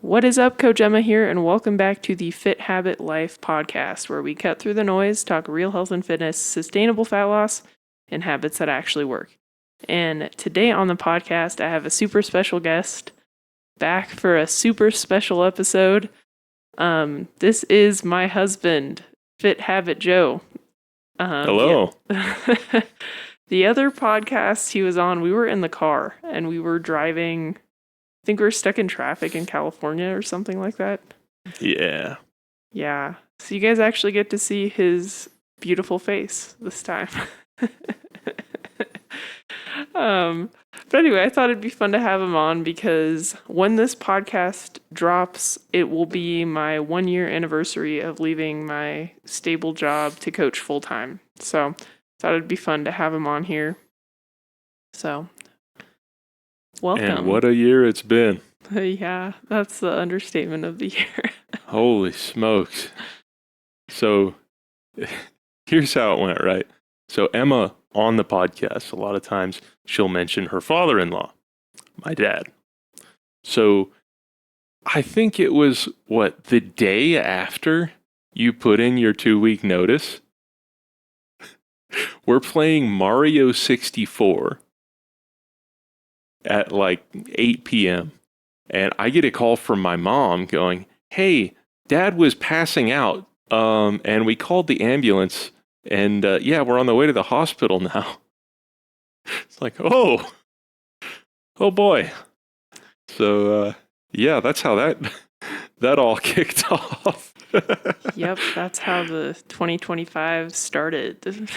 What is up, Coach Emma here, and welcome back to the Fit Habit Life podcast, where we cut through the noise, talk real health and fitness, sustainable fat loss, and habits that actually work. And today on the podcast, I have a super special guest back for a super special episode. This is my husband, Fit Habit Joe. Hello. Yeah. The other podcast he was on, we were in the car and we were driving. I think we were stuck in traffic in California or something like that. Yeah. Yeah. So you guys actually get to see his beautiful face this time. But anyway, I thought it'd be fun to have him on because when this podcast drops, it will be my 1 year anniversary of leaving my stable job to coach full time. So thought it'd be fun to have him on here. So welcome. And what a year it's been. Yeah, that's the understatement of the year. Holy smokes. So here's how it went, right? So Emma on the podcast, a lot of times she'll mention her father-in-law, my dad. So I think it was, the day after you put in your 2-week notice, we're playing Mario 64 at like 8 p.m. And I get a call from my mom going, "Hey, Dad was passing out, and we called the ambulance, and yeah, we're on the way to the hospital now." It's like, oh boy. So yeah, that's how that all kicked off. Yep, that's how the 2025 started.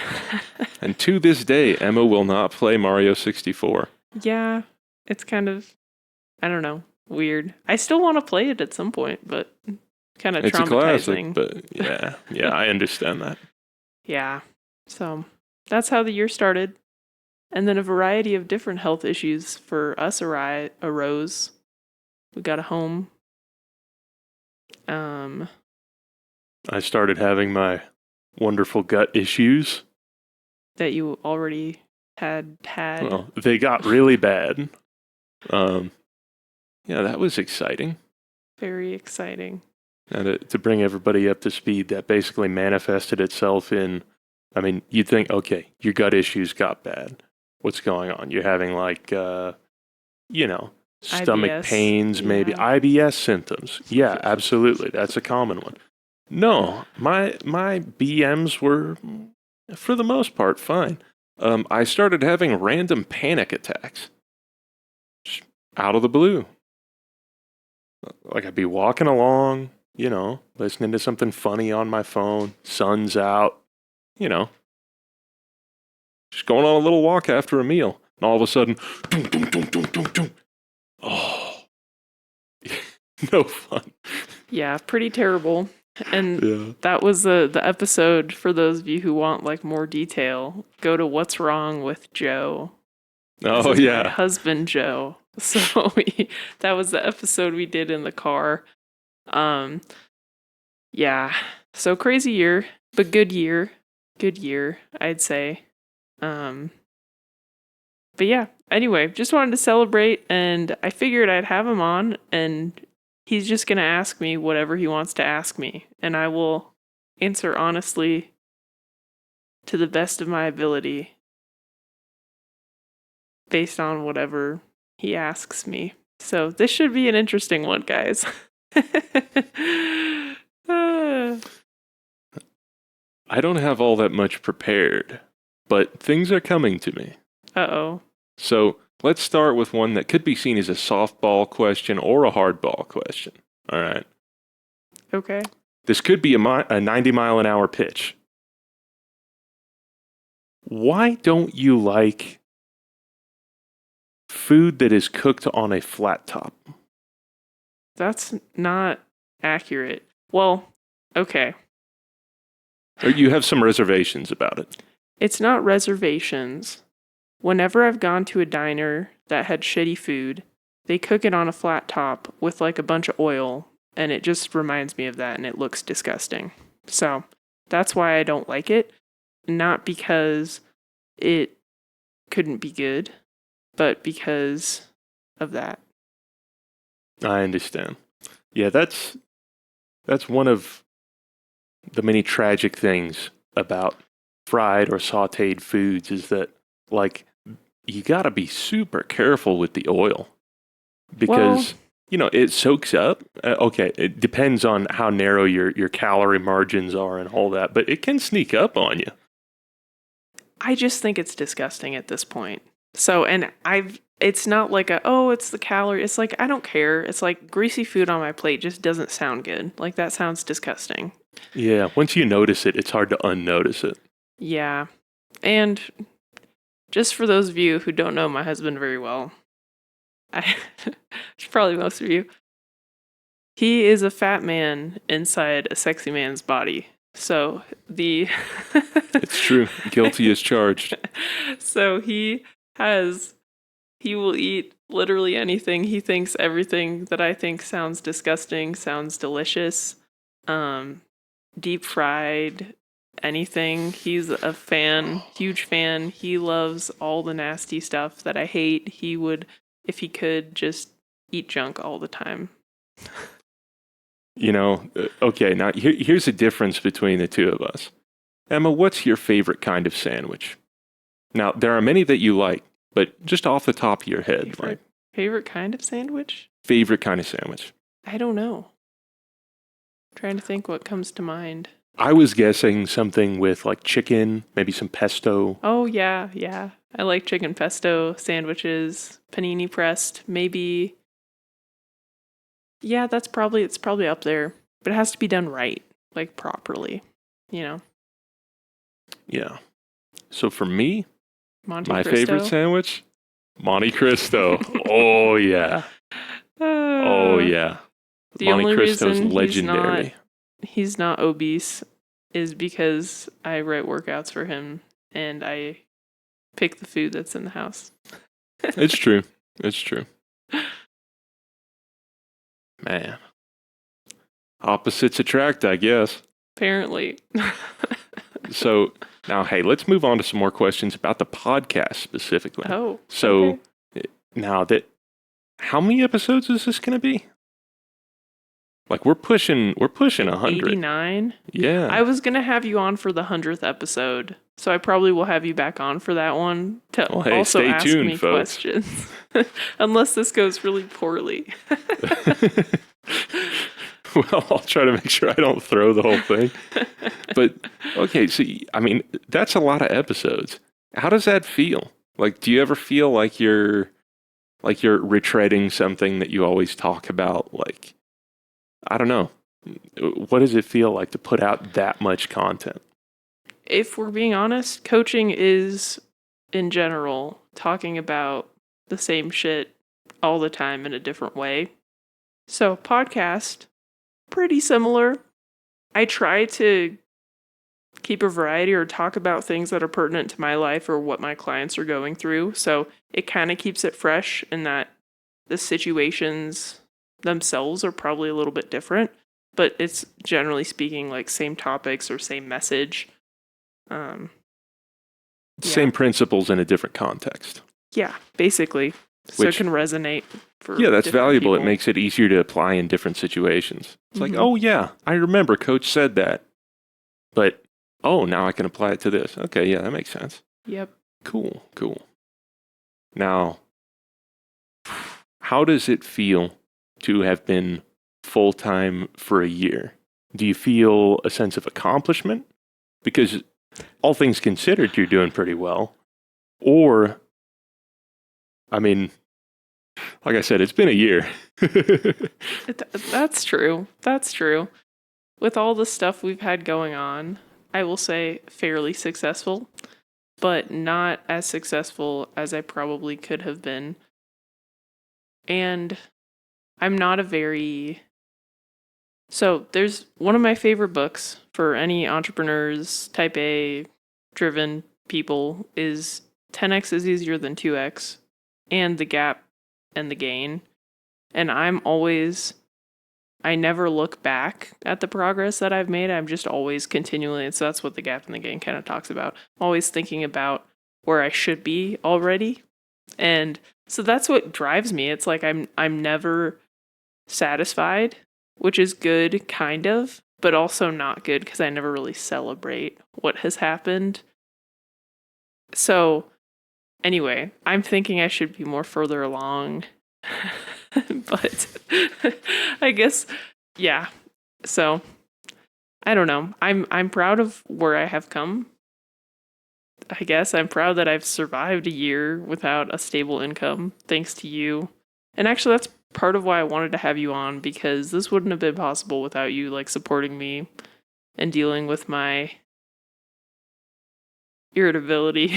And to this day, Emma will not play Mario 64. Yeah, it's kind of, I don't know, weird. I still want to play it at some point, but kind of It's a traumatizing. classic, but yeah, I understand that. Yeah, so that's how the year started. And then a variety of different health issues for us arose. We got a home. I started having my wonderful gut issues. That you already had. Well, they got really bad. Yeah, that was exciting. Very exciting. And to bring everybody up to speed, that basically manifested itself in, I mean, you'd think, okay, your gut issues got bad. What's going on? You're having like, stomach IBS, pains, maybe yeah. IBS symptoms. Yeah, absolutely. That's a common one. No, my BMs were, for the most part, fine. I started having random panic attacks. Just out of the blue. Like I'd be walking along, listening to something funny on my phone, sun's out, just going on a little walk after a meal. And all of a sudden, doom, doom, doom, doom, doom, doom. Oh, no fun. Yeah, pretty terrible. And Yeah. that was the episode for those of you who want like more detail. Go to What's Wrong with Joe. Oh, This is yeah. my husband Joe. So that was the episode we did in the car. Yeah. So crazy year, but good year. Good year, I'd say. But yeah, anyway, just wanted to celebrate and I figured I'd have him on and he's just going to ask me whatever he wants to ask me and I will answer honestly to the best of my ability based on whatever he asks me. So this should be an interesting one, guys. I don't have all that much prepared, but things are coming to me. Uh-oh. So let's start with one that could be seen as a softball question or a hardball question. All right. Okay. This could be a 90-mile-an-hour pitch. Why don't you like food that is cooked on a flat top? That's not accurate. Well, okay. Or you have some reservations about it? It's not reservations. Whenever I've gone to a diner that had shitty food, they cook it on a flat top with like a bunch of oil, and it just reminds me of that, and it looks disgusting. So that's why I don't like it. Not because it couldn't be good, but because of that. I understand. Yeah, that's one of the many tragic things about fried or sautéed foods is that like you got to be super careful with the oil Well, because it soaks up. Okay, it depends on how narrow your calorie margins are and all that, but it can sneak up on you. I just think it's disgusting at this point. So, and it's not like it's the calorie. It's like, I don't care. It's like greasy food on my plate just doesn't sound good. Like, that sounds disgusting. Yeah, once you notice it, it's hard to unnotice it. Yeah. And just for those of you who don't know my husband very well, I, probably most of you, he is a fat man inside a sexy man's body. So It's true. Guilty as charged. So he will eat literally anything. He thinks everything that I think sounds disgusting sounds delicious. Deep fried anything. He's a fan, huge fan. He loves all the nasty stuff that I hate. He would, if he could, just eat junk all the time. Okay, now here's the difference between the two of us. Emma, what's your favorite kind of sandwich? Now, there are many that you like, but just off the top of your head, Favorite kind of sandwich? favorite kind of sandwich. I don't know. Trying to think what comes to mind. I was guessing something with like chicken, maybe some pesto. Oh yeah, yeah. I like chicken pesto sandwiches, panini pressed, maybe. Yeah, it's probably up there, but it has to be done right, like properly, you know. Yeah. So for me, Monte my Cristo. favorite sandwich, Monte Cristo. Oh yeah. Oh yeah. The Monte only Cristo's reason legendary. he's not obese is because I write workouts for him and I pick the food that's in the house. It's true. It's true. Man. Opposites attract, I guess. Apparently. So now, hey, let's move on to some more questions about the podcast specifically. Oh. So okay. now how many episodes is this going to be? Like we're pushing 100. 89. Yeah. I was going to have you on for the 100th episode. So I probably will have you back on for that one to also stay ask tuned, me folks. questions. Unless this goes really poorly. Well, I'll try to make sure I don't throw the whole thing. But okay, so I mean, that's a lot of episodes. How does that feel? Like, do you ever feel like you're retreading something that you always talk about? Like, I don't know. What does it feel like to put out that much content? If we're being honest, coaching is, in general, talking about the same shit all the time in a different way. So, podcast, pretty similar. I try to keep a variety or talk about things that are pertinent to my life or what my clients are going through. So, it kind of keeps it fresh in that the situations themselves are probably a little bit different, but it's generally speaking like same topics or same message. Same principles in a different context. Yeah, basically. So it can resonate for that's valuable. people. It makes it easier to apply in different situations. It's like, Mhm. oh yeah, I remember Coach said that. But, oh, now I can apply it to this. Okay, yeah, that makes sense. Yep. Cool. Now, how does it feel to have been full-time for a year? Do you feel a sense of accomplishment? Because all things considered, you're doing pretty well. Or, I mean, like I said, it's been a year. That's true. That's true. With all the stuff we've had going on, I will say fairly successful, but not as successful as I probably could have been. And I'm not a very... So there's one of my favorite books for any entrepreneurs, type A driven people is 10x is easier than 2x and The Gap and The Gain. And I never look back at the progress that I've made. I'm just always continually, and so that's what The Gap and The Gain kind of talks about. I'm always thinking about where I should be already. And so that's what drives me. It's like I'm never satisfied. which is good, kind of, but also not good because I never really celebrate what has happened. So, anyway, I'm thinking I should be more further along. But I guess, yeah. So, I don't know. I'm proud of where I have come. I guess I'm proud that I've survived a year without a stable income, thanks to you. And actually, that's part of why I wanted to have you on, because this wouldn't have been possible without you, like, supporting me and dealing with my irritability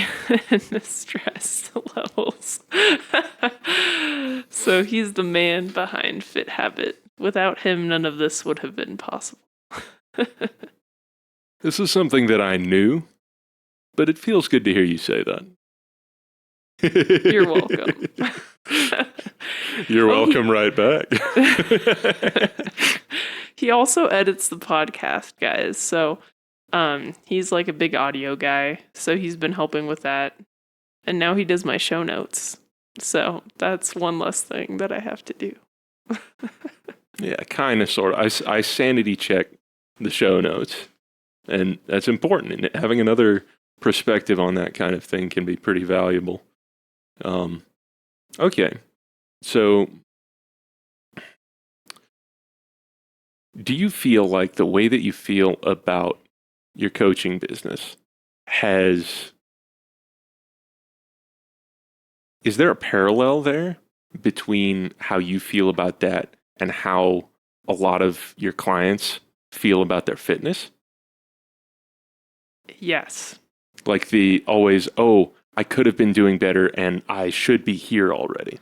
and the stress levels. So he's the man behind Fit Habit. Without him, none of this would have been possible. This is something that I knew, but it feels good to hear you say that. You're welcome. You're welcome right back. He also edits the podcast, guys. So he's like a big audio guy. So he's been helping with that. And now he does my show notes. So that's one less thing that I have to do. Yeah, kind of, sort of. I sanity check the show notes. And that's important. And having another perspective on that kind of thing can be pretty valuable. Okay. So, do you feel like the way that you feel about your coaching business is there a parallel there between how you feel about that and how a lot of your clients feel about their fitness? Yes. Like the always, oh, I could have been doing better and I should be here already.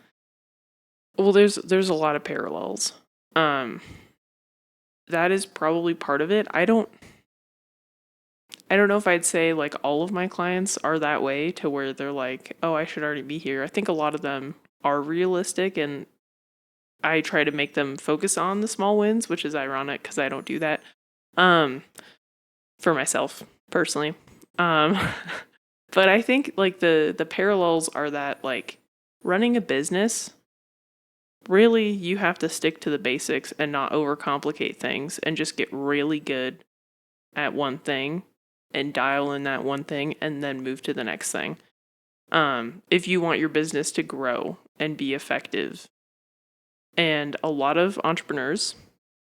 Well, there's a lot of parallels. That is probably part of it. I don't know if I'd say like all of my clients are that way to where they're like, oh, I should already be here. I think a lot of them are realistic, and I try to make them focus on the small wins, which is ironic because I don't do that for myself personally. But I think like the parallels are that like running a business, really you have to stick to the basics and not overcomplicate things and just get really good at one thing and dial in that one thing and then move to the next thing. If you want your business to grow and be effective. And a lot of entrepreneurs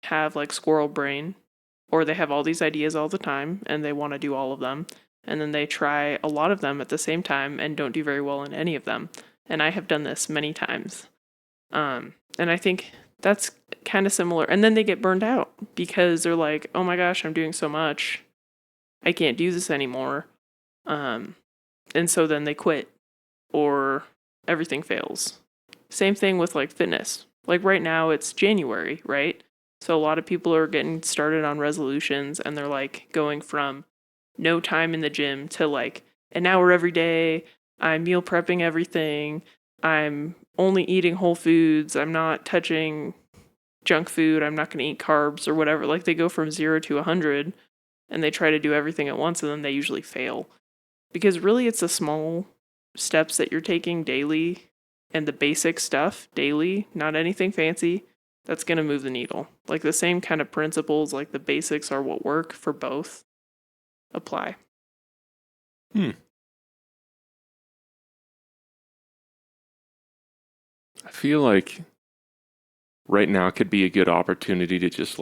have like squirrel brain, or they have all these ideas all the time and they want to do all of them. And then they try a lot of them at the same time and don't do very well in any of them. And I have done this many times. And I think that's kind of similar. And then they get burned out because they're like, oh my gosh, I'm doing so much. I can't do this anymore. And so then they quit or everything fails. Same thing with like fitness. Like right now it's January, right? So a lot of people are getting started on resolutions and they're like going from no time in the gym to like an hour every day. I'm meal prepping everything. I'm only eating whole foods. I'm not touching junk food. I'm not going to eat carbs or whatever. Like they go from 0 to 100 and they try to do everything at once and then they usually fail. Because really it's the small steps that you're taking daily and the basic stuff daily, not anything fancy, that's going to move the needle. Like the same kind of principles, like the basics are what work for both, apply. I feel like right now could be a good opportunity to just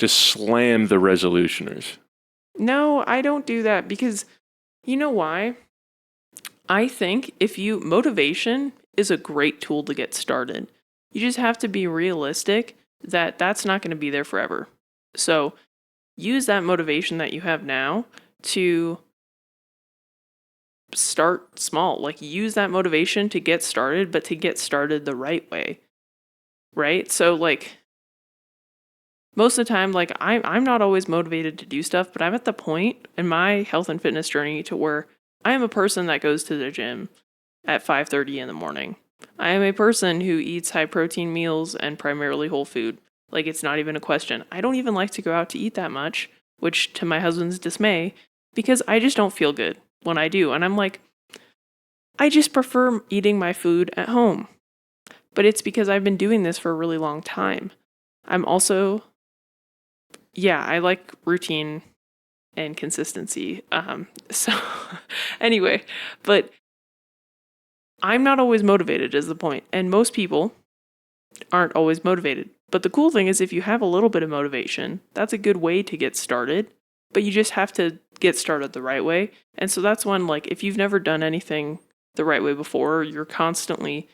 slam the resolutioners. No, I don't do that because you know why? I think motivation is a great tool to get started. You just have to be realistic that that's not going to be there forever. So use that motivation that you have now to start small. Like use that motivation to get started, but to get started the right way. Right? So like most of the time, like I'm not always motivated to do stuff, but I'm at the point in my health and fitness journey to where I am a person that goes to the gym at 5:30 in the morning. I am a person who eats high protein meals and primarily whole food. Like it's not even a question. I don't even like to go out to eat that much, which to my husband's dismay, because I just don't feel good when I do. And I'm like, I just prefer eating my food at home. but it's because I've been doing this for a really long time. I'm also, yeah, I like routine and consistency. So anyway, but I'm not always motivated is the point. And most people aren't always motivated. But the cool thing is if you have a little bit of motivation, that's a good way to get started. But you just have to get started the right way. And so that's when, like, if you've never done anything the right way before, you're constantly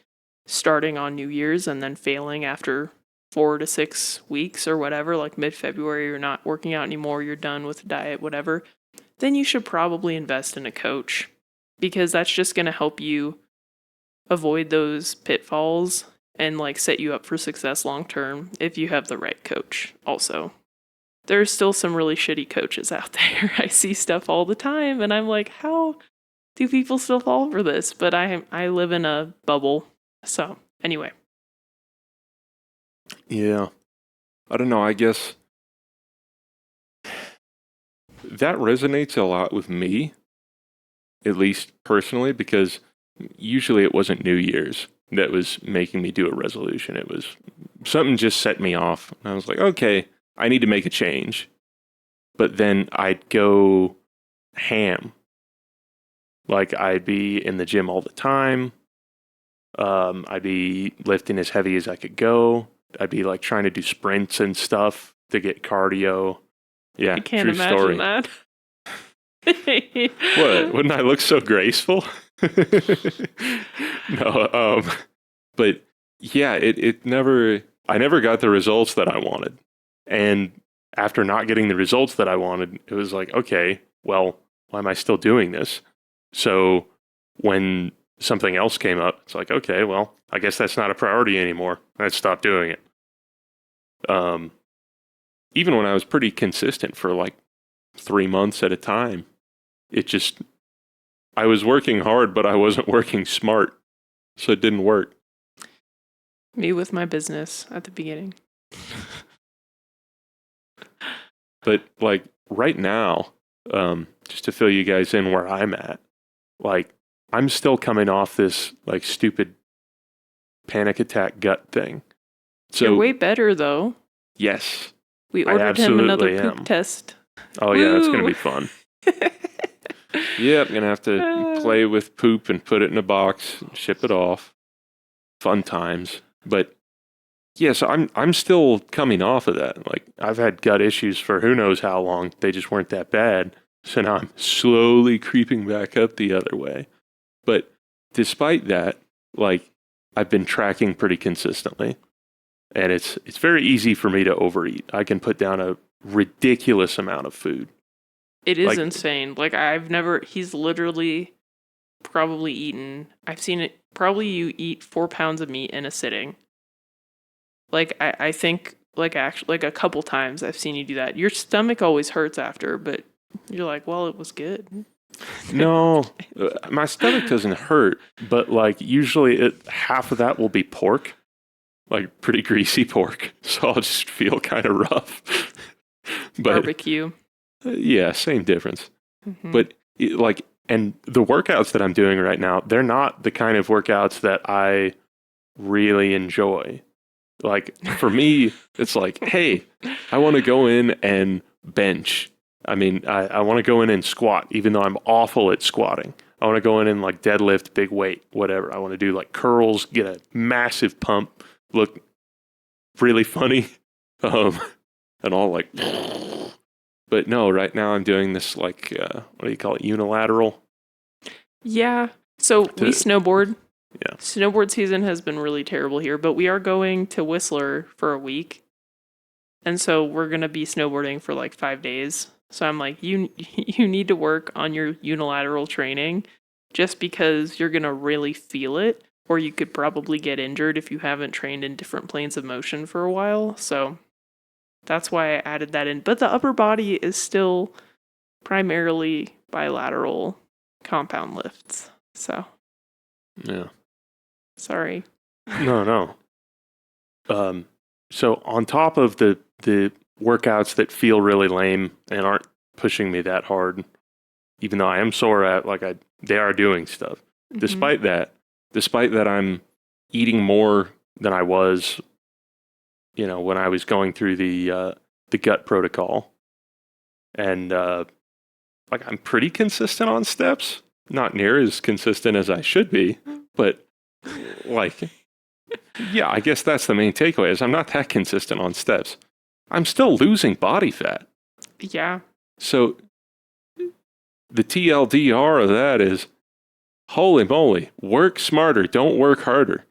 starting on New Year's and then failing after 4 to 6 weeks or whatever, like mid-February, you're not working out anymore, you're done with the diet, whatever, then you should probably invest in a coach because that's just going to help you avoid those pitfalls and like set you up for success long term if you have the right coach. Also, there's still some really shitty coaches out there. I see stuff all the time and I'm like, how do people still fall for this? But I live in a bubble. So, anyway. Yeah. I don't know. I guess that resonates a lot with me, at least personally, because usually it wasn't New Year's that was making me do a resolution. It was something just set me off. And I was like, okay, I need to make a change. But then I'd go ham. Like I'd be in the gym all the time. I'd be lifting as heavy as I could go. I'd be like trying to do sprints and stuff to get cardio. Yeah, I can't true imagine story. that. What? Wouldn't I look so graceful? No, but yeah, I never got the results that I wanted. And after not getting the results that I wanted, it was like, okay, well, why am I still doing this? So when something else came up, it's like, okay, well, I guess that's not a priority anymore. I stopped doing it. Even when I was pretty consistent for like 3 months at a time, I was working hard, but I wasn't working smart. So it didn't work. Me with my business at the beginning. But like right now, just to fill you guys in where I'm at, like I'm still coming off this like stupid panic attack gut thing. So You're way better though. yes, We I ordered him another absolutely poop am. test. Oh yeah, that's gonna Woo! be fun. Yep, gonna have to play with poop and put it in a box, and ship it off. Fun times. But yeah, so I'm still coming off of that. Like I've had gut issues for who knows how long. They just weren't that bad. So now I'm slowly creeping back up the other way. But despite that, like I've been tracking pretty consistently. And it's very easy for me to overeat. I can put down a ridiculous amount of food. It is Like- insane. Like he's literally probably eaten, I've seen it, probably you eat 4 pounds of meat in a sitting. Like I think like actually like a couple times I've seen you do that. Your stomach always hurts after, but you're like, well, it was good. No, my stomach doesn't hurt, but like usually half of that will be pork, like pretty greasy pork. So I'll just feel kind of rough. But Barbecue. yeah, same difference. Mhm. But and the workouts that I'm doing right now, they're not the kind of workouts that I really enjoy. Like for me, it's like, hey, I want to go in and bench. I mean, I want to go in and squat, even though I'm awful at squatting. I want to go in and like deadlift, big weight, whatever. I want to do like curls, get a massive pump, look really funny, and all like. But no, right now I'm doing this like, what do you call it, unilateral? Yeah. So we snowboard. Yeah. Snowboard season has been really terrible here, but we are going to Whistler for a week. And so we're going to be snowboarding for like 5 days. So I'm like, you need to work on your unilateral training just because you're going to really feel it, or you could probably get injured if you haven't trained in different planes of motion for a while. So that's why I added that in. But the upper body is still primarily bilateral compound lifts. So, Yeah. sorry. No. So on top of the workouts that feel really lame and aren't pushing me that hard, even though I am sore at, they are doing stuff. Mhm. Despite that I'm eating more than I was, when I was going through the gut protocol. And I'm pretty consistent on steps. Not near as consistent as I should be, but yeah, I guess that's the main takeaway is I'm not that consistent on steps. I'm still losing body fat. Yeah. So the TLDR of that is, holy moly, work smarter, don't work harder.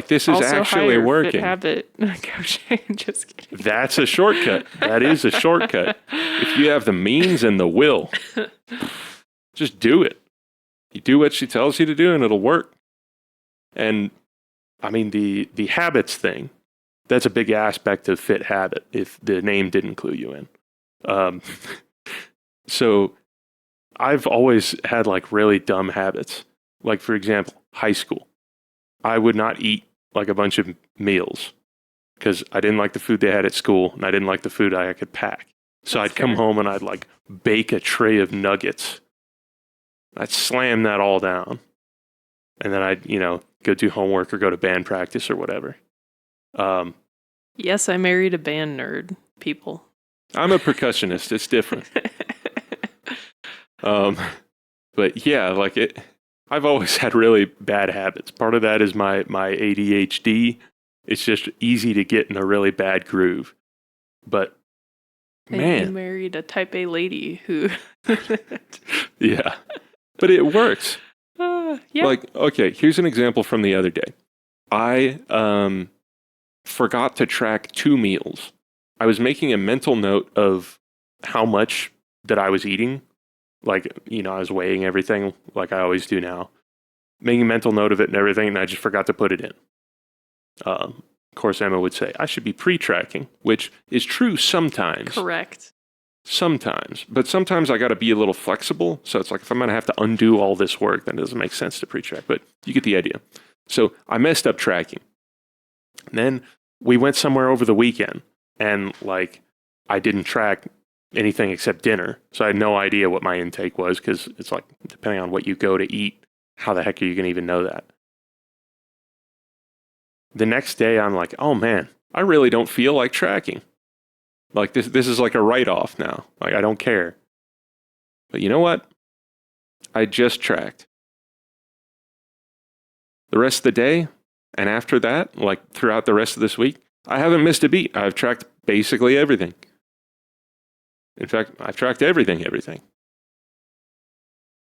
This is also actually hire working. Fit Habit coaching. Just kidding. That's a shortcut. That is a shortcut. If you have the means and the will, just do it. You do what she tells you to do and it'll work. And I mean, the habits thing, that's a big aspect of Fit Habit if the name didn't clue you in. So I've always had really dumb habits. For example, high school. I would not eat a bunch of meals because I didn't like the food they had at school and I didn't like the food I could pack. So That's I'd come fair. home and I'd bake a tray of nuggets. I'd slam that all down. And then I'd, go do homework or go to band practice or whatever. Yes, I married a band nerd, people. I'm a percussionist. It's different. But yeah, I've always had really bad habits. Part of that is my ADHD. It's just easy to get in a really bad groove. But And man, you married a type A lady who... yeah, but it works. Yeah. Okay, here's an example from the other day. I forgot to track 2 meals. I was making a mental note of how much that I was eating. I was weighing everything like I always do now. Making a mental note of it and everything, and I just forgot to put it in. Of course, Emma would say, I should be pre-tracking, which is true sometimes. Correct. Sometimes. But sometimes I got to be a little flexible. So it's if I'm going to have to undo all this work, then it doesn't make sense to pre-track. But you get the idea. So I messed up tracking. And then we went somewhere over the weekend and I didn't track anything except dinner. So I had no idea what my intake was because it's depending on what you go to eat, how the heck are you going to even know that? The next day I'm oh man, I really don't feel like tracking. This is a write-off now. I don't care. But you know what? I just tracked. The rest of the day, and after that, throughout the rest of this week, I haven't missed a beat. I've tracked basically everything. In fact, I've tracked everything.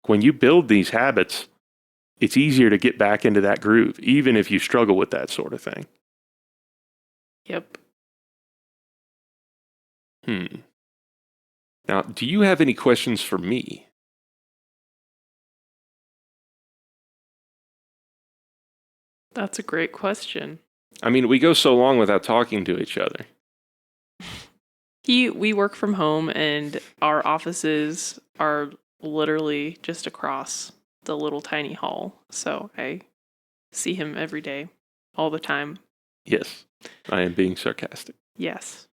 When you build these habits, it's easier to get back into that groove, even if you struggle with that sort of thing. Yep. Now, do you have any questions for me? That's a great question. I mean, we go so long without talking to each other. We work from home and our offices are literally just across the little tiny hall. So I see him every day, all the time. Yes, I am being sarcastic. Yes.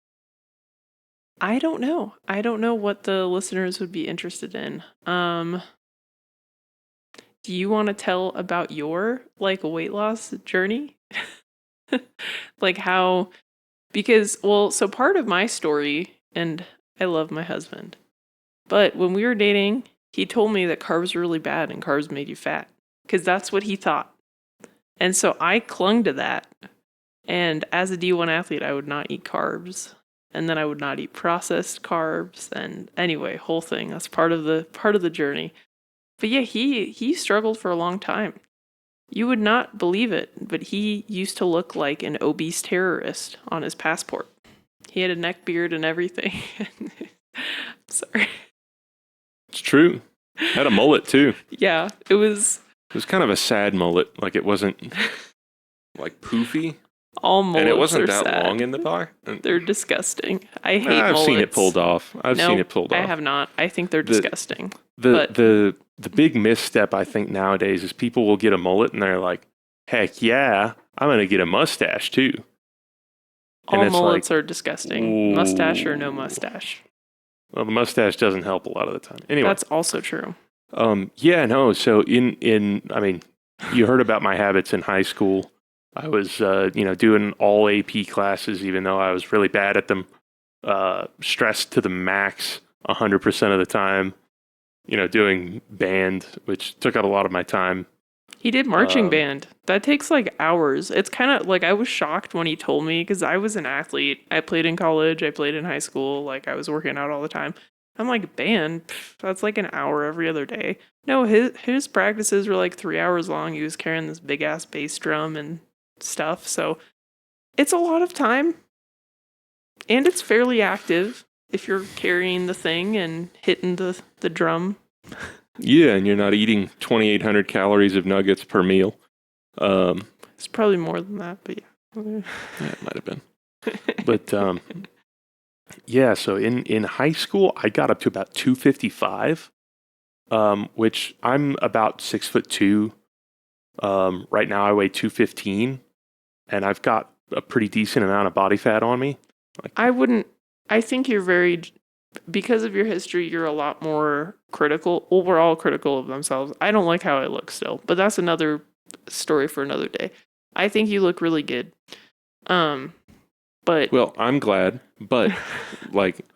I don't know. I don't know what the listeners would be interested in. Do you want to tell about your weight loss journey? How, because, so part of my story, and I love my husband, but when we were dating, he told me that carbs were really bad and carbs made you fat because that's what he thought. And so I clung to that. And as a D1 athlete, I would not eat carbs. And then I would not eat processed carbs. And anyway, whole thing. That's part of the journey. But yeah, he struggled for a long time. You would not believe it, but he used to look like an obese terrorist on his passport. He had a neck beard and everything. Sorry. It's true. Had a mullet too. Yeah, it was kind of a sad mullet. It wasn't poofy. all mullets. And it wasn't are that sad. long in the bar. They're disgusting. I hate I've mullets. seen it pulled off. I I have not. I think they're disgusting. The big misstep I think nowadays is people will get a mullet and they're like, heck yeah, I'm going to get a mustache too. All mullets are disgusting. Ooh. Mustache or no mustache. Well, the mustache doesn't help a lot of the time. Anyway. That's also true. Yeah, no. So I mean, you heard about my habits in high school. I was, doing all AP classes, even though I was really bad at them. Stressed to the max 100% of the time. Doing band, which took up a lot of my time. He did marching band. That takes like hours. It's kind of like I was shocked when he told me because I was an athlete. I played in college, I played in high school, like I was working out all the time. I'm like, band, that's like an hour every other day. No, his practices were like 3 hours long. He was carrying this big ass bass drum and stuff. So it's a lot of time. And it's fairly active if you're carrying the thing and hitting the drum. Yeah, and you're not eating 2,800 calories of nuggets per meal. It's probably more than that, but yeah. Yeah, it might have been. But yeah, so in high school, I got up to about 255, which I'm about 6'2". Right now, I weigh 215, and I've got a pretty decent amount of body fat on me. I think you're because of your history, you're a lot more critical. Well, we're all critical of themselves. I don't like how I look still, but that's another story for another day. I think you look really good. But well, I'm glad, but like,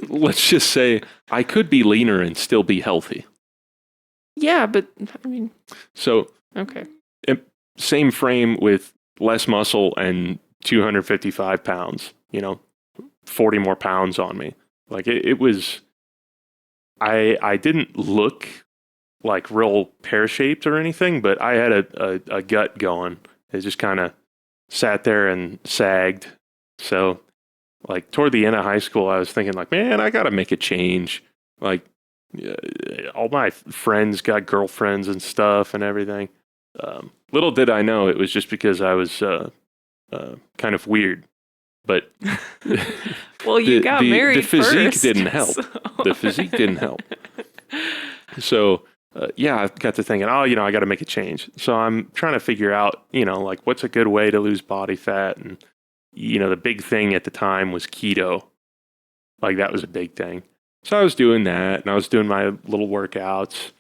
let's just say I could be leaner and still be healthy. Yeah, but I mean, so okay. Same frame with less muscle and 255 pounds, 40 more pounds on me. Like it was, I didn't look like real pear-shaped or anything, but I had a gut going. It just kind of sat there and sagged. So like toward the end of high school, I was thinking like, man, I got to make a change. Like all my friends got girlfriends and stuff and everything. Little did I know it was just because I was kind of weird. But well, you got married. The physique first, didn't help. So. The physique didn't help. So yeah, I got to thinking, I got to make a change. So I'm trying to figure out, like what's a good way to lose body fat, and the big thing at the time was keto. Like that was a big thing. So I was doing that, and I was doing my little workouts,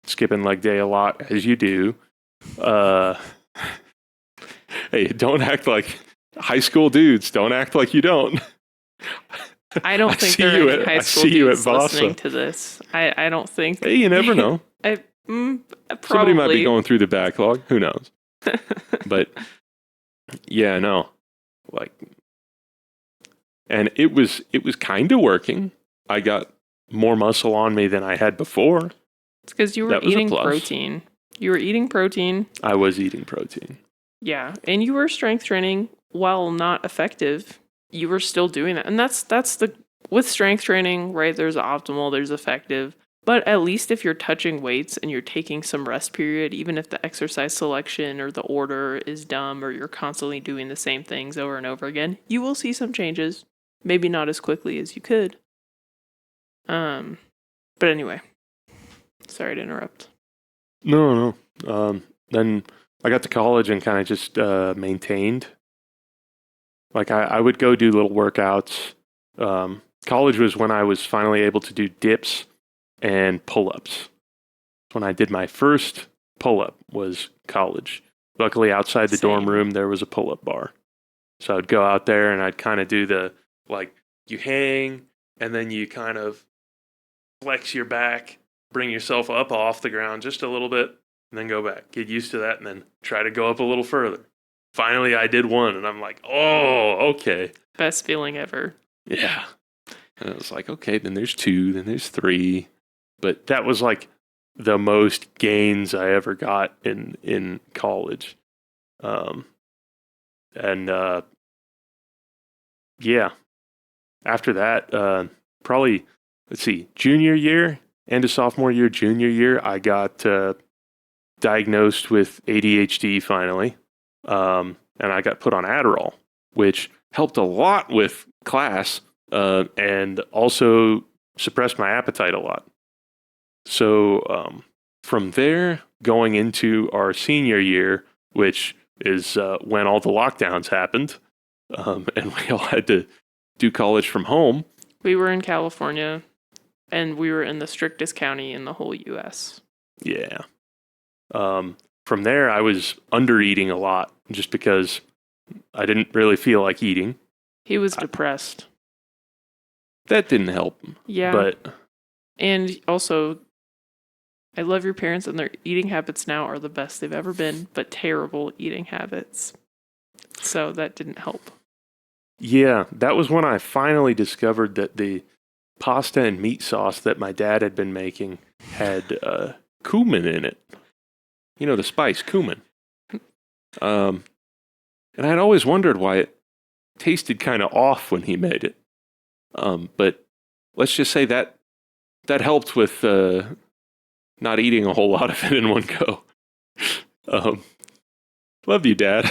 skipping leg day a lot, as you do. Hey, don't act like high school dudes. Don't act like you don't. I don't think there are any high school dudes listening to this. I don't think. Hey, you never know. Probably. Somebody might be going through the backlog. Who knows? But yeah, no. Like, and it was kind of working. I got more muscle on me than I had before. It's because you were eating protein. You were eating protein. I was eating protein. Yeah, and you were strength training. While not effective, you were still doing that. And that's with strength training, right? There's optimal, there's effective. But at least if you're touching weights and you're taking some rest period, even if the exercise selection or the order is dumb or you're constantly doing the same things over and over again, you will see some changes. Maybe not as quickly as you could. But anyway, sorry to interrupt. No. Then I got to college and kind of just maintained. Like I would go do little workouts. College was when I was finally able to do dips and pull-ups. When I did my first pull-up was college. Luckily, outside the dorm room, there was a pull-up bar. So I'd go out there and I'd kind of do the, like, you hang and then you kind of flex your back, bring yourself up off the ground just a little bit, and then go back. Get used to that and then try to go up a little further. Finally, I did one, and I'm like, oh, okay. Best feeling ever. Yeah. And I was like, okay, then there's 2, then there's 3. But that was like the most gains I ever got in college. Yeah. After that, probably, let's see, junior year, end of sophomore year, junior year, I got diagnosed with ADHD finally. And I got put on Adderall, which helped a lot with class and also suppressed my appetite a lot. So from there, going into our senior year, which is when all the lockdowns happened, and we all had to do college from home. We were in California, and we were in the strictest county in the whole U.S. Yeah. from there, I was under eating a lot just because I didn't really feel like eating. He was depressed. That didn't help. Yeah. But And also, I love your parents, and their eating habits now are the best they've ever been, but terrible eating habits. So that didn't help. yeah, that was when I finally discovered that the pasta and meat sauce that my dad had been making had cumin in it. You know, the spice, cumin. And I'd always wondered why it tasted kind of off when he made it. But let's just say that helped with not eating a whole lot of it in one go. Love you, Dad.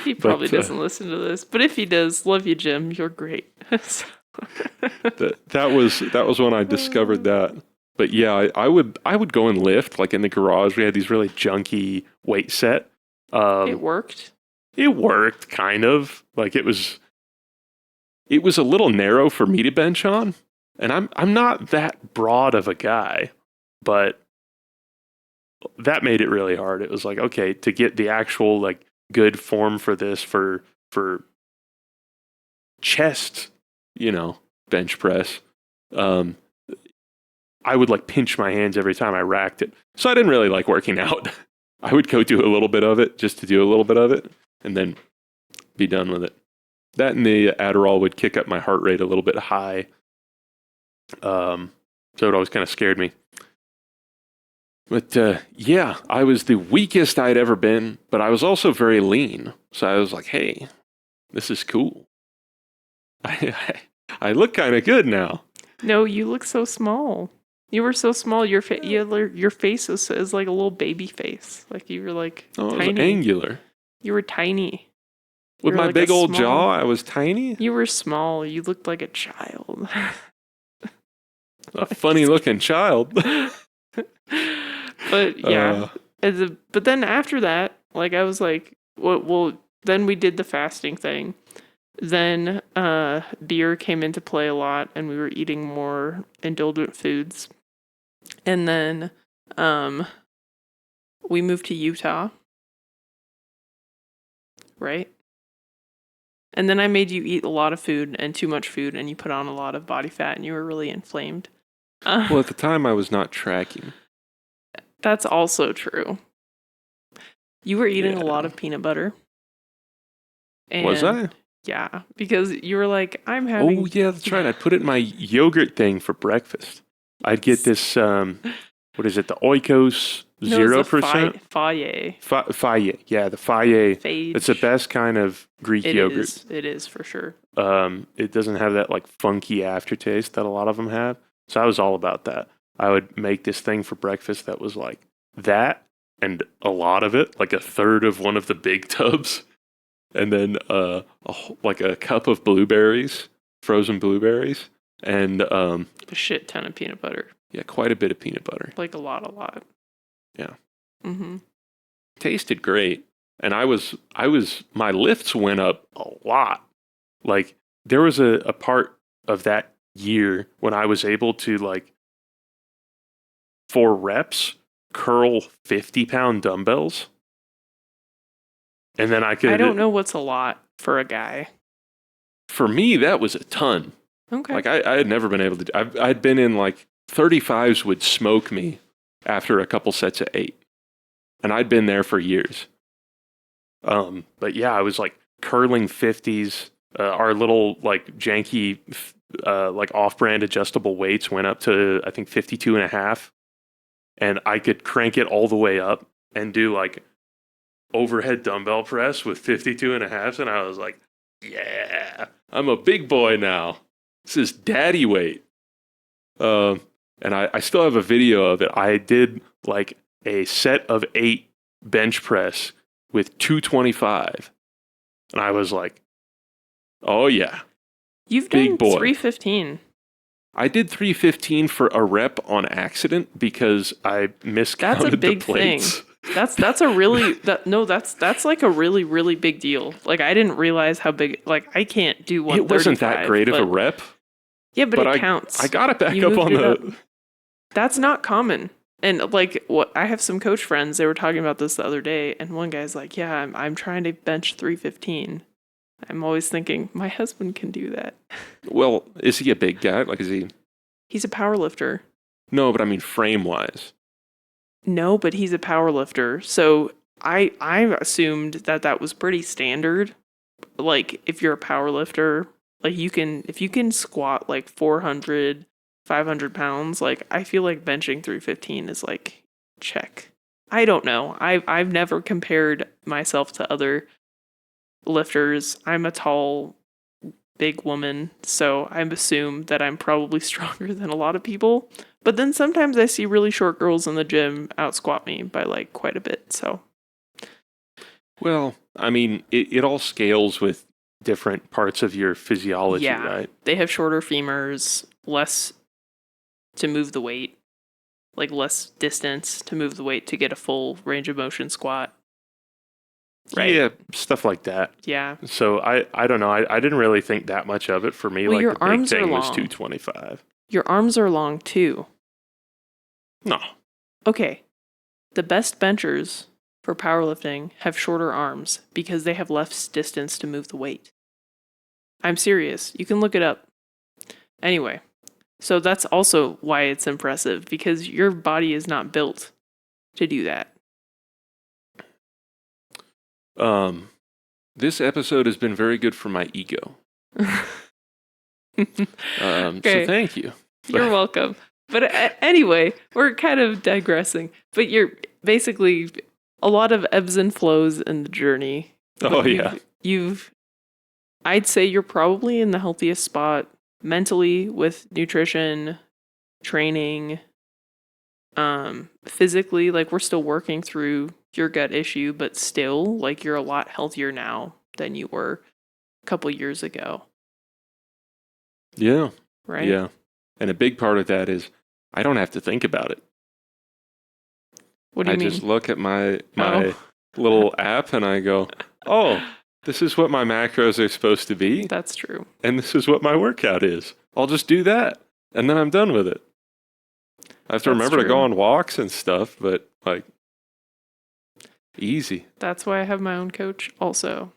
He probably doesn't listen to this, but if he does, love you, Jim. You're great. that was when I discovered that. But yeah, I would go and lift like in the garage. We had these really junky weight set. It worked. It worked kind of like it was a little narrow for me to bench on, and I'm not that broad of a guy, but that made it really hard. It was like, okay, to get the actual like good form for this for chest, bench press. I would like pinch my hands every time I racked it. So I didn't really like working out. I would go do a little bit of it just to do a little bit of it and then be done with it. That and the Adderall would kick up my heart rate a little bit high. So it always kind of scared me. But yeah, I was the weakest I'd ever been, but I was also very lean. So I was like, hey, this is cool. I look kind of good now. No, you look so small. You were so small. Your face is like a little baby face. Like you were like tiny. It was angular. You were tiny. With my big old jaw, I was tiny? You were small. You looked like a child. A funny looking child. But yeah. But then after that, like I was like, well, then we did the fasting thing. Then beer came into play a lot, and we were eating more indulgent foods. And then we moved to Utah. Right? And then I made you eat a lot of food and too much food, and you put on a lot of body fat, and you were really inflamed. Well, at the time, I was not tracking. That's also true. You were eating a lot of peanut butter. And was I? Yeah, because you were like, I'm having... Oh, yeah, that's right. I put it in my yogurt thing for breakfast. I'd get this, what is it, the Oikos 0%? Faye. Faye, yeah, the Faye. Phage. It's the best kind of Greek yogurt. It is, for sure. It doesn't have that, like, funky aftertaste that a lot of them have. So I was all about that. I would make this thing for breakfast that was like that and a lot of it, like a third of one of the big tubs. And then like a cup of blueberries, frozen blueberries, and a shit ton of peanut butter. Yeah, quite a bit of peanut butter. Like a lot. Yeah. Mm-hmm. Tasted great. And my lifts went up a lot. Like there was a part of that year when I was able to like 4 reps curl 50-pound dumbbells. And then I don't know what's a lot for a guy. For me, that was a ton. Okay. Like I had never been able to. I'd been in like 35s would smoke me after a couple sets of 8, and I'd been there for years. But yeah, I was like curling 50s. Our little like janky, like off-brand adjustable weights went up to I think 52.5, and I could crank it all the way up and do like overhead dumbbell press with 52.5s, and I was like, yeah, I'm a big boy now. This is daddy weight. And I still have a video of it. I did like a set of 8 bench press with 225. And I was like, oh yeah. You've done 315. I did 315 for a rep on accident because I miscounted the plates. Thing. That's like a really, really big deal. Like I didn't realize how big, like I can't do 135. It wasn't that great of a rep. Yeah, but it counts. I got it back up on the... That's not common. And like what I have some coach friends, they were talking about this the other day, and one guy's like, "Yeah, I'm trying to bench 315." I'm always thinking my husband can do that. Well, is he a big guy? Like, is he? He's a power lifter. No, but I mean frame wise. No, but he's a power lifter. So I assumed that was pretty standard. Like if you're a power lifter, like if you can squat like 400, 500 pounds, like I feel like benching 315 is like check. I don't know. I've never compared myself to other lifters. I'm a tall, big woman, so I assume that I'm probably stronger than a lot of people. But then sometimes I see really short girls in the gym out squat me by like quite a bit. So Well, I mean, it all scales with different parts of your physiology, yeah, right? they have shorter femurs, less to move the weight, like less distance to move the weight to get a full range of motion squat. Right. Yeah, stuff like that. Yeah. So I don't know. I didn't really think that much of it. For me, Well, like your the big arms are thing was long. 225. Your arms are long too. No. Okay. The best benchers for powerlifting have shorter arms because they have less distance to move the weight. I'm serious. You can look it up. Anyway, so that's also why it's impressive because your body is not built to do that. This episode has been very good for my ego. So Okay. thank you. You're welcome. But anyway, we're kind of digressing. But you're basically a lot of ebbs and flows in the journey. Oh, But yeah. I'd say you're probably in the healthiest spot mentally with nutrition, training, physically, like we're still working through your gut issue, but still, like you're a lot healthier now than you were a couple years ago, Yeah. right? Yeah. And a big part of that is I don't have to think about it. What do you I mean? just look at my Oh. little app and I go, oh, this is what my macros are supposed to be. That's true. And this is what my workout is. I'll just do that. And then I'm done with it. I have to That's remember to true. go on walks and stuff, but like, easy. That's why I have my own coach also.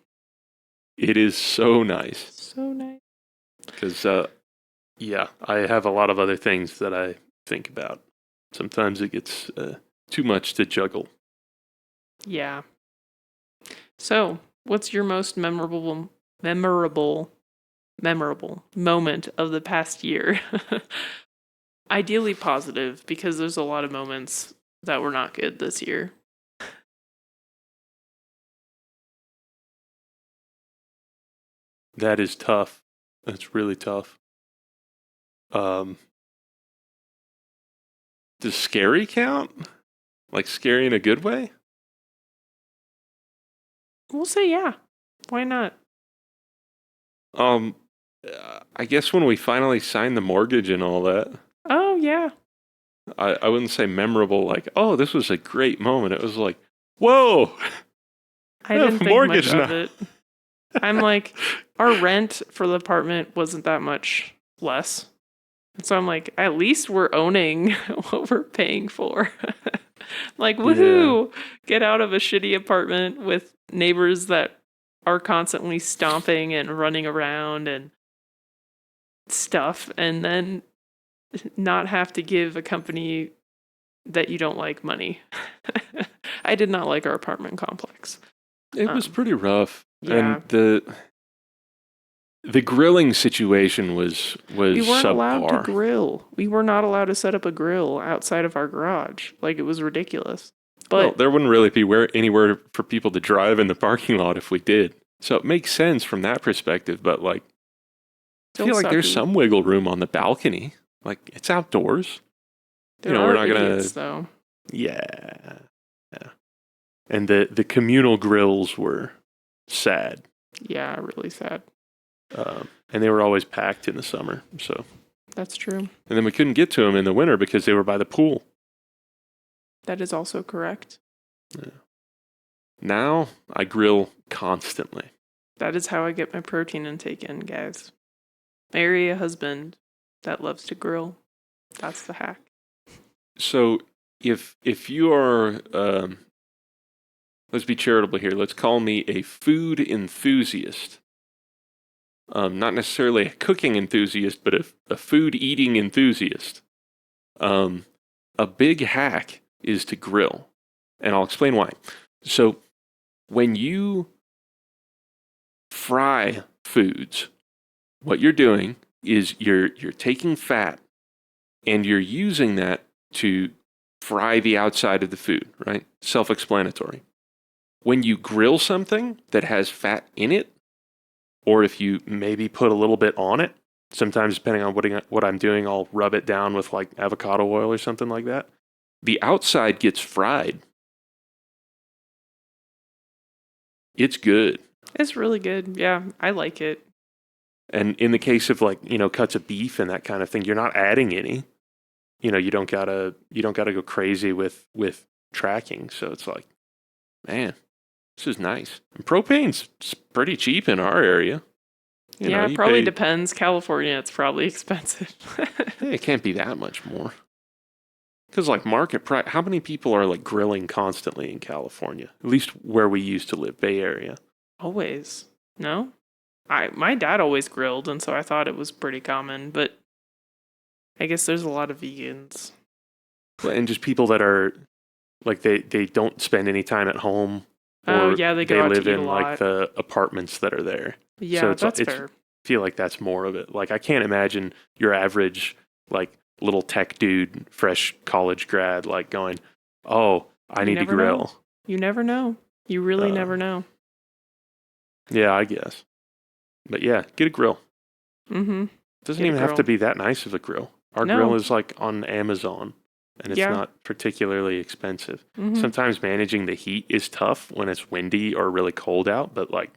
It is so nice. So nice. Because, yeah, I have a lot of other things that I think about. Sometimes it gets too much to juggle. Yeah. So, what's your most memorable moment of the past year? Ideally positive, because there's a lot of moments that were not good this year. That is tough. That's really tough. Does scary count? Like scary in a good way? We'll say yeah. Why not? I guess when we finally signed the mortgage and all that, Oh, yeah. I wouldn't say memorable, like, oh, this was a great moment. It was like, whoa! I didn't think mortgage much of now. it. I'm like, our rent for the apartment wasn't that much less. So I'm like, at least we're owning what we're paying for. Like, woohoo! Get out of a shitty apartment with neighbors that are constantly stomping and running around and stuff, and then not have to give a company that you don't like money. I did not like our apartment complex. It was pretty rough. Yeah. And the grilling situation was We weren't allowed to subpar. grill. We were not allowed to set up a grill outside of our garage. Like, it was ridiculous. But Well, there wouldn't really be anywhere for people to drive in the parking lot if we did. So it makes sense from that perspective, but like, I feel like there's sucky. some wiggle room on the balcony. Like, it's outdoors. There we're are not gonna. idiots, though. Yeah. And the communal grills were sad. Yeah, really sad. And they were always packed in the summer. So, That's true. and then we couldn't get to them in the winter because they were by the pool. That is also correct. Now I grill constantly. That is how I get my protein intake in, guys. Marry a husband that loves to grill. That's the hack. So if you are, let's be charitable here. Let's call me a food enthusiast. Not necessarily a cooking enthusiast, but a food eating enthusiast. A big hack is to grill, and I'll explain why. So, when you fry foods, what you're doing is you're taking fat and you're using that to fry the outside of the food, right? Self-explanatory. When you grill something that has fat in it, or if you maybe put a little bit on it, sometimes depending on what I'm doing, I'll rub it down with like avocado oil or something like that. The outside gets fried. It's good. It's really good. Yeah, I like it. And in the case of like, cuts of beef and that kind of thing, you're not adding any. You don't gotta go crazy with tracking. So it's like, man, this is nice. And propane's pretty cheap in our area. It probably depends. California, it's probably expensive. It can't be that much more. Because like market price, how many people are like grilling constantly in California? At least where we used to live, Bay Area. Always. No? My dad always grilled, and so I thought it was pretty common, but I guess there's a lot of vegans. And just people that are like they don't spend any time at home. Oh yeah, they go out live to eat in a lot. like the apartments that are there. Yeah, so that's fair. I feel like that's more of it. Like I can't imagine your average like little tech dude, fresh college grad, like going, "Oh, I need to grill." Know. You never know. You really never know. Yeah, I guess. But yeah, get a grill. Mm-hmm. It doesn't even have to be that nice of a grill. Our grill is like on Amazon, and it's not particularly expensive. Mm-hmm. Sometimes managing the heat is tough when it's windy or really cold out, but like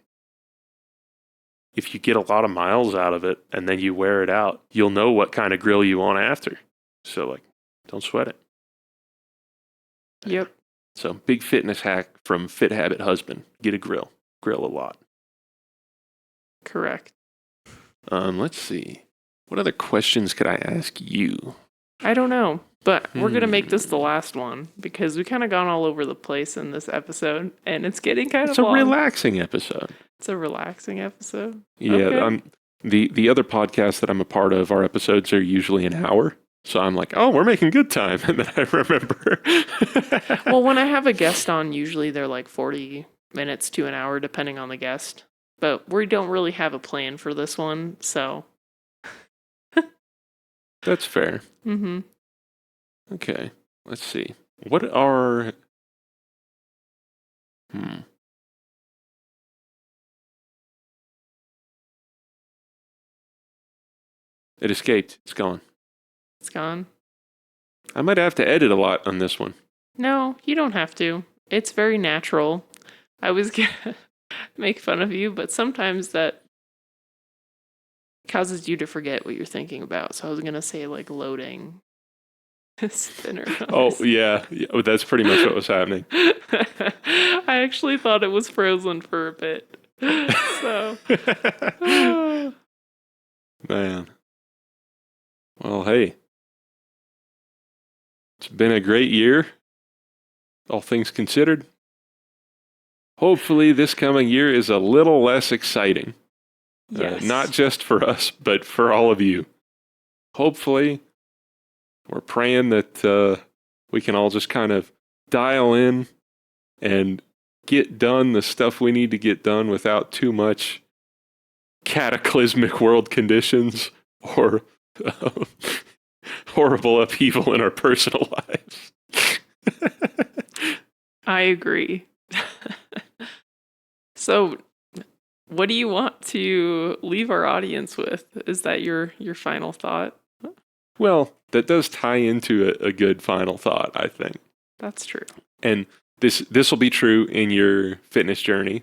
if you get a lot of miles out of it and then you wear it out, you'll know what kind of grill you want after. So like, don't sweat it. Yep. So big fitness hack from Fit Habit Husband. Get a grill. Grill a lot. Correct. Let's see. What other questions could I ask you? I don't know, but we're going to make this the last one because we kind of gone all over the place in this episode and it's getting kind of long. It's a relaxing episode. It's a relaxing episode. Yeah. Okay. The other podcasts that I'm a part of, our episodes are usually an hour. So I'm like, oh, we're making good time. And then I remember. Well, when I have a guest on, usually they're like 40 minutes to an hour, depending on the guest. But we don't really have a plan for this one, so. That's fair. Mm-hmm. Okay, let's see. What are... It escaped. It's gone. It's gone. I might have to edit a lot on this one. No, you don't have to. It's very natural. I was going to make fun of you, but sometimes that causes you to forget what you're thinking about. So I was going to say like loading spinner. Oh, yeah. Oh, that's pretty much what was happening. I actually thought it was frozen for a bit. So. Man. Well, hey. It's been a great year, all things considered. Hopefully this coming year is a little less exciting. Yes. Not just for us, but for all of you. Hopefully, we're praying that we can all just kind of dial in and get done the stuff we need to get done without too much cataclysmic world conditions or horrible upheaval in our personal lives. I agree. So, what do you want to leave our audience with? Is that your final thought? Well, that does tie into a good final thought, I think. That's true. And this will be true in your fitness journey.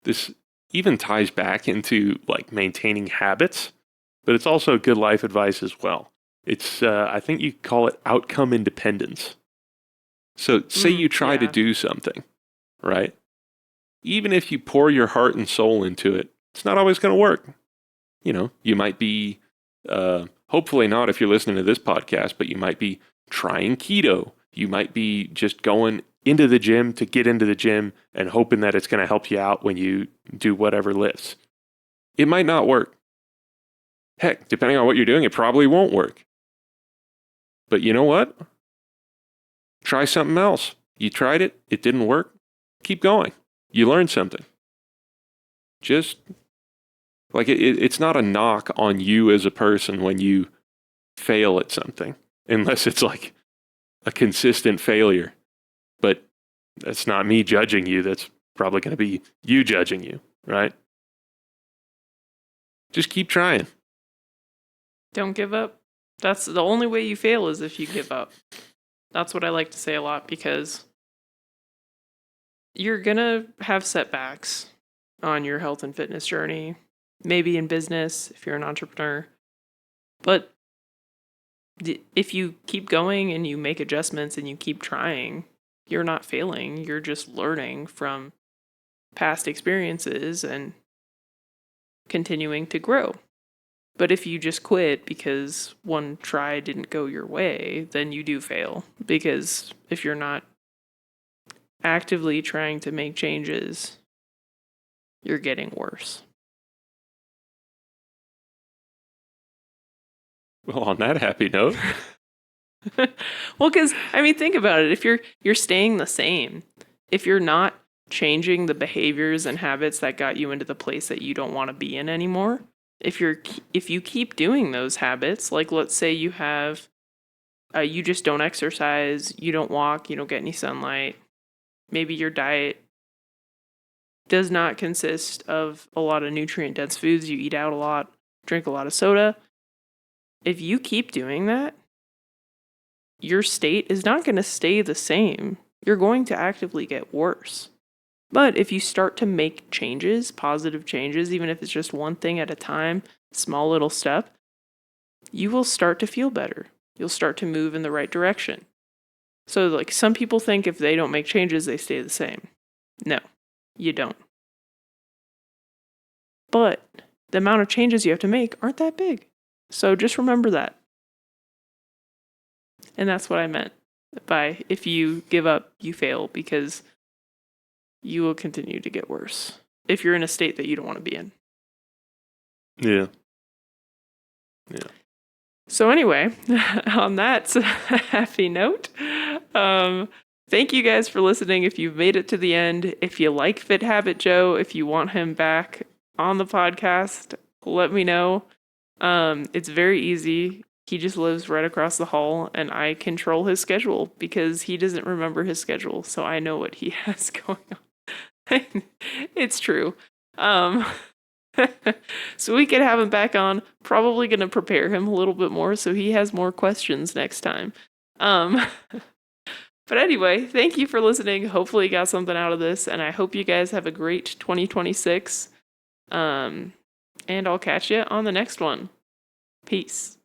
This even ties back into like maintaining habits, but it's also good life advice as well. It's I think you call it outcome independence. So say you try to do something, right? Even if you pour your heart and soul into it, it's not always going to work. You know, you might be, hopefully not if you're listening to this podcast, but you might be trying keto You might be just going into the gym to get into the gym and hoping that it's going to help you out when you do whatever lifts. It might not work. Heck, depending on what you're doing, it probably won't work. But you know what? Try something else. You tried it, it didn't work. Keep going. You learned something. Just like it's not a knock on you as a person when you fail at something, unless it's like a consistent failure. But that's not me judging you. That's probably going to be you judging you, right? Just keep trying. Don't give up. That's the only way you fail is if you give up. That's what I like to say a lot, because you're going to have setbacks on your health and fitness journey, maybe in business if you're an entrepreneur. But if you keep going and you make adjustments and you keep trying, you're not failing. You're just learning from past experiences and continuing to grow. But if you just quit because one try didn't go your way, then you do fail. Because if you're not actively trying to make changes, you're getting worse. Well, on that happy note. Well, because, think about it. If you're staying the same, if you're not changing the behaviors and habits that got you into the place that you don't want to be in anymore, if you keep doing those habits, like let's say you have, you just don't exercise, you don't walk, you don't get any sunlight, maybe your diet does not consist of a lot of nutrient-dense foods, you eat out a lot, drink a lot of soda. If you keep doing that, your state is not going to stay the same. You're going to actively get worse. But if you start to make changes, positive changes, even if it's just one thing at a time, small little step, you will start to feel better. You'll start to move in the right direction. So like some people think if they don't make changes, they stay the same. No, you don't. But the amount of changes you have to make aren't that big. So just remember that. And that's what I meant by if you give up, you fail, because you will continue to get worse if you're in a state that you don't want to be in. Yeah. So anyway, on that happy note, thank you guys for listening. If you've made it to the end, if you like Fit Habit Joe, if you want him back on the podcast, let me know. It's very easy. He just lives right across the hall, and I control his schedule because he doesn't remember his schedule, so I know what he has going on. It's true. So we could have him back on. Probably going to prepare him a little bit more so he has more questions next time. But anyway, thank you for listening. Hopefully you got something out of this, and I hope you guys have a great 2026. And I'll catch you on the next one. Peace.